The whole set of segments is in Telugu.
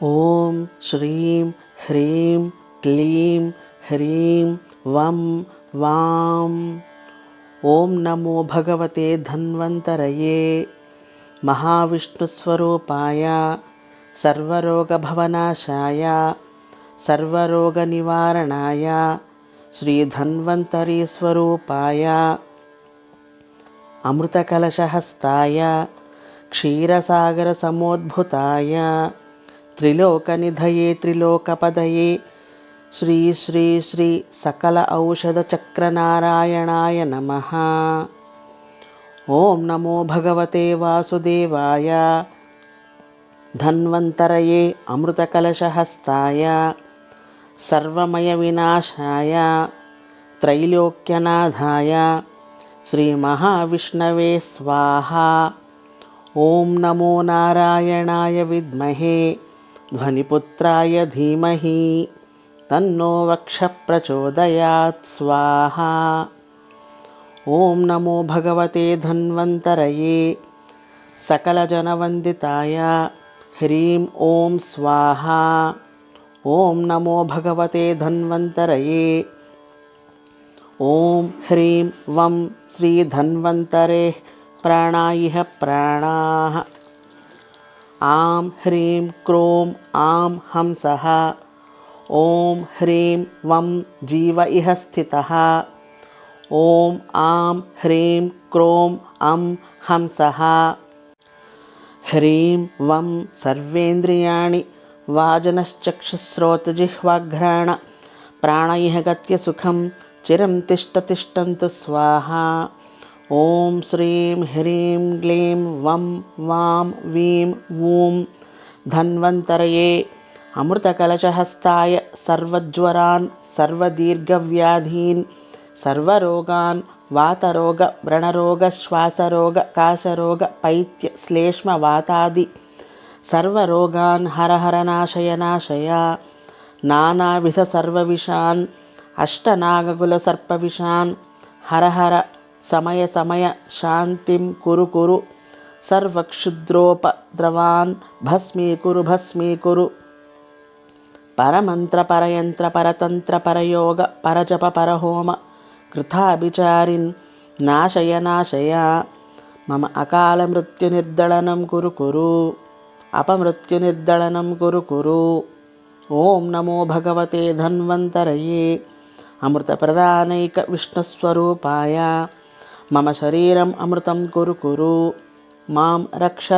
ఓం శ్రీం హ్రీం క్లీం హ్రీం వం వాం. ఓం నమో భగవతే ధన్వంతరయే మహావిష్ణుస్వరూపాయ సర్వరోగభవనాశాయ సర్వరోగనివారణాయ శ్రీధన్వంతరీ స్వరూపాయ అమృతకలశహస్తాయ క్షీరసాగరసమోద్భుతాయ త్రిలోకనిధయే త్రిలోకపదయే శ్రీ శ్రీ శ్రీ సకల ఔషధచక్రనారాయణాయ నమః. ఓం నమో భగవతే వాసుదేవాయ ధన్వంతరయే అమృతకలశహస్తాయ సర్వమయ వినాశాయ త్రైలోక్యనాథాయ శ్రీమహావిష్ణవే స్వాహా. ఓం నమో నారాయణాయ విద్మహే ధ్వనిపుత్రాయ ధీమహి తన్నో వక్ష ప్రచోదయాత్ స్వాహా. ఓం నమో భగవతే ధన్వంతరయే సకలజనవందితాయ హ్రీం ఓం స్వాహా. ఓం నమో భగవతే ధన్వంతరయే ఓం హ్రీం వం శ్రీధన్వంతరే ప్రాణాయిహ ప్రాణాః. ఆం హ్రీం క్రోం ఆం హంసః. ఓం హ్రీం వం జీవ ఇహ స్థితః. ఓం ఆం హ్రీం క్రోం అం హంసః. హ్రీం వం సర్వేంద్రియాణి వాజనశ్చక్షుశ్రోతజిహ్వాఘ్రాణ ప్రాణైః గత్య సుఖం చిరం తిష్టంతు స్వాహా. ఓం శ్రీం హ్రీం క్లీం వం వాం వీం వూం ధన్వంతరయే అమృతకలశహస్తాయ సర్వజ్వరాన్ సర్వదీర్ఘవ్యాధీన్ సర్వరోగాన్ వాతరోగ వ్రణరోగ శ్వాసరోగ కాశరోగ పైత్య శ్లేష్మ వాతాది సర్వరోగాన్ హర నాశయ నాశయ. నానావిధ సర్వవిషాన్ అష్టనాగకుల సర్పవిషాన్ హర సమయ శాంతిం కురు సర్వక్షుద్రోపద్రవాన్ భస్మీకురు. పరమంత్ర పరయంత్ర పరతంత్ర పరయోగ పరజప పరహోమ కృతాభిచారిన్ నాశయ. మమ అకాల మృత్యునిర్దళనం కురు అపమృత్యునిర్దళనం కురు. ఓం నమో భగవతే ధన్వంతరయే అమృతప్రదానైక విష్ణుస్వరూపాయ మమ శరీరం అమృతం కురు. మాం రక్ష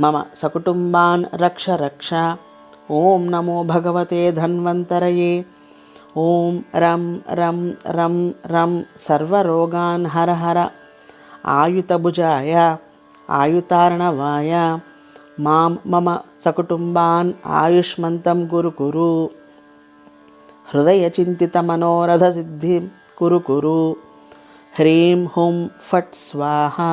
మమ సకుటుంబాన్ రక్ష. ఓం నమో భగవతే ధన్వంతరయే ఓం రం రం రం రం సర్వరోగాన్ హర ఆయుతభుజాయ ఆయుతార్ణవాయ మాం మమ సకుటుంబాన్ ఆయుష్మంతం కురు. హృదయచింతితమనోరథసిద్ధిం కురు. హ్రీం హుం ఫట్ స్వాహా.